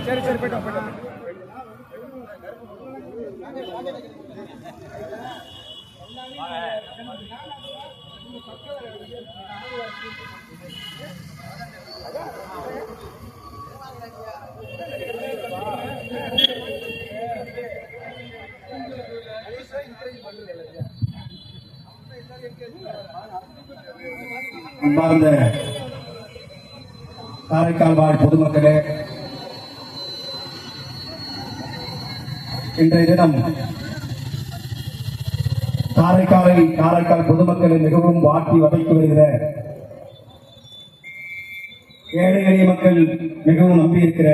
சரி சரி போயிட்டோம் போயிட்டோம். அன்பார்ந்த காரைக்கால் வாழ் பொதுமக்களே, இன்றைய தினம் காரைக்கால் பொதுமக்களை மிகவும் வாட்டி வதைத்து வருகிற ஏழை எளிய மக்கள் மிகவும் நம்பியிருக்கிற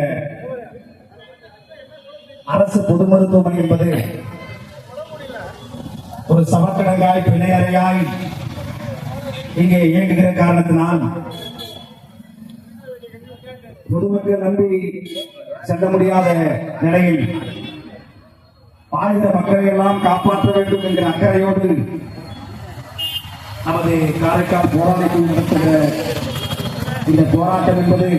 அரசு பொது மருத்துவமனை என்பது ஒரு சமக்கிடங்காய் பிணையறையாய் இங்கே இயங்குகிற காரணத்தினால் பொதுமக்கள் நம்பி செல்ல முடியாத நிலையில் ஆயுத மக்களை எல்லாம் காப்பாற்ற வேண்டும் என்கிற அக்கறையோடு நமது காரைக்கால் போராட்டத்தில் நடத்துகிற இந்த போராட்டம் என்பது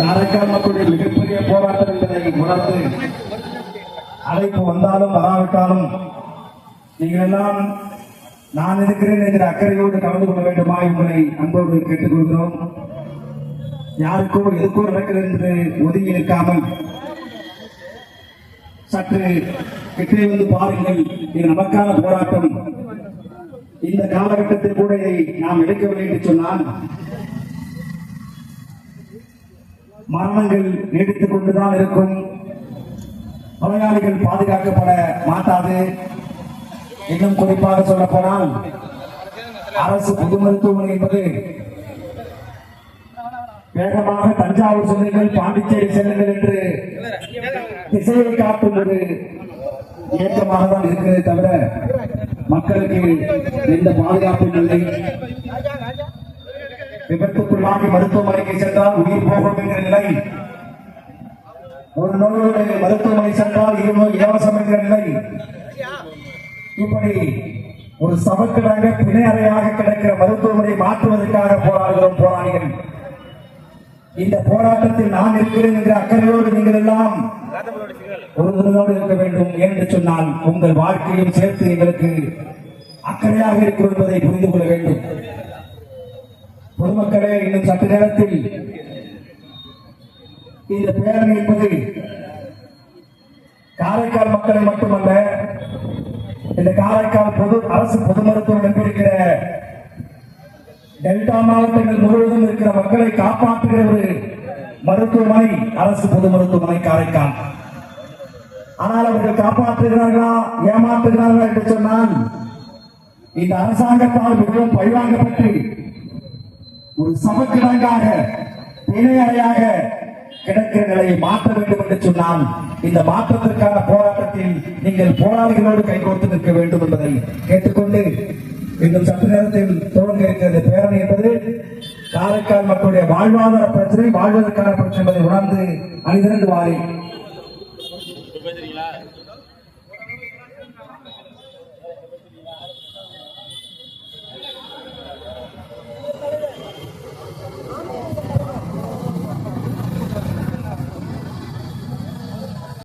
காரைக்கால் மக்களுடைய மிகப்பெரிய போராட்டம் என்பதை உணர்ந்து அழைப்பு வந்தாலும் வராவிட்டாலும் நீங்கள் எல்லாம் நான் இருக்கிறேன் என்கிற அக்கறையோடு கலந்து கொள்ள வேண்டுமா உங்களை அன்போடு கேட்டுக்கொள்கிறோம். யாருக்கோ எதுக்கோ நடக்கிறது என்று ஒதுங்கி நிற்காமல் சற்று கிட்டே வந்து பாருங்கள், இது நமக்கான போராட்டம். இந்த காலகட்டத்தில் கூட இதை நாம் எடுக்கவில்லை என்று சொன்னால் மரணங்கள் நீடித்துக் கொண்டுதான் இருக்கும். நோயாளிகள் பாதுகாக்கப்பட மாட்டாது. இன்னும் குறிப்பாக சொல்ல போனால் அரசு பொது மருத்துவமனை என்பது வேகமாக தஞ்சாவூர் செல்லுங்கள், பாண்டிச்சேரி செல்லுங்கள் என்று திசையை காட்டும் ஒரு இயக்கமாக தான் இருக்கிறதே தவிர மக்களுக்கு எந்த பாதுகாப்பும் இல்லை. விபத்துக்குள்ளாகி மருத்துவமனைக்கு சென்றால் உயிர் போகும் என்கிற நிலை, ஒரு நோயுடைய மருத்துவமனை சென்றால் இருநோய் இலவசம் என்கிற நிலை, இப்படி ஒரு சமக்கிடங்க பிணையறையாக கிடைக்கிற மருத்துவமனை மாற்றுவதற்காக போராடுகிறோம் போராளிகள். இந்த போராட்டத்தில் நான் இருக்கிறேன் என்ற அக்கறையோடு நீங்கள் எல்லாம் ஒருவரோடு இருக்க வேண்டும் என்று சொன்னால் உங்கள் வாழ்க்கையும் சேர்த்து எங்களுக்கு அக்கறையாக இருக்கும் என்பதை புரிந்து கொள்ள வேண்டும். பொதுமக்களே, இன்னும் சற்று நேரத்தில் இந்த பேரணி என்பது காரைக்கால் மக்களை மட்டுமல்ல, இந்த காரைக்கால் அரசு பொது மருத்துவம் என்பிருக்கிற டெல்டா மாவட்டங்கள் முழுவதும் இருக்கிற மக்களை காப்பாற்றுகிற ஒரு மருத்துவமனை அரசு பொது மருத்துவமனை காரைக்கால். ஆனால் அவர்கள் காப்பாற்றுகிறார்களா ஏமாற்றுகிறார்களா என்று சொன்னால் இந்த அரசாங்கத்தால் மிகவும் பழிவாங்கப்பட்டு ஒரு சமக்கிடங்காக பிணையறையாக கிடக்கிற நிலையை மாற்ற வேண்டும் என்று சொன்னால் இந்த மாற்றத்திற்கான போராட்டத்தில் நீங்கள் போராளிகளோடு கைகோர்த்து நிற்க வேண்டும் என்பதை கேட்டுக்கொண்டு இன்னும் சற்று நேரத்தில் துவங்க இருக்கிற பேரணி என்பது காரைக்கால் மக்களுடைய வாழ்வாதார பிரச்சனை, வாழ்வதற்கான பிரச்சனை என்பதை உணர்ந்து அணிதிரண்டு வாரி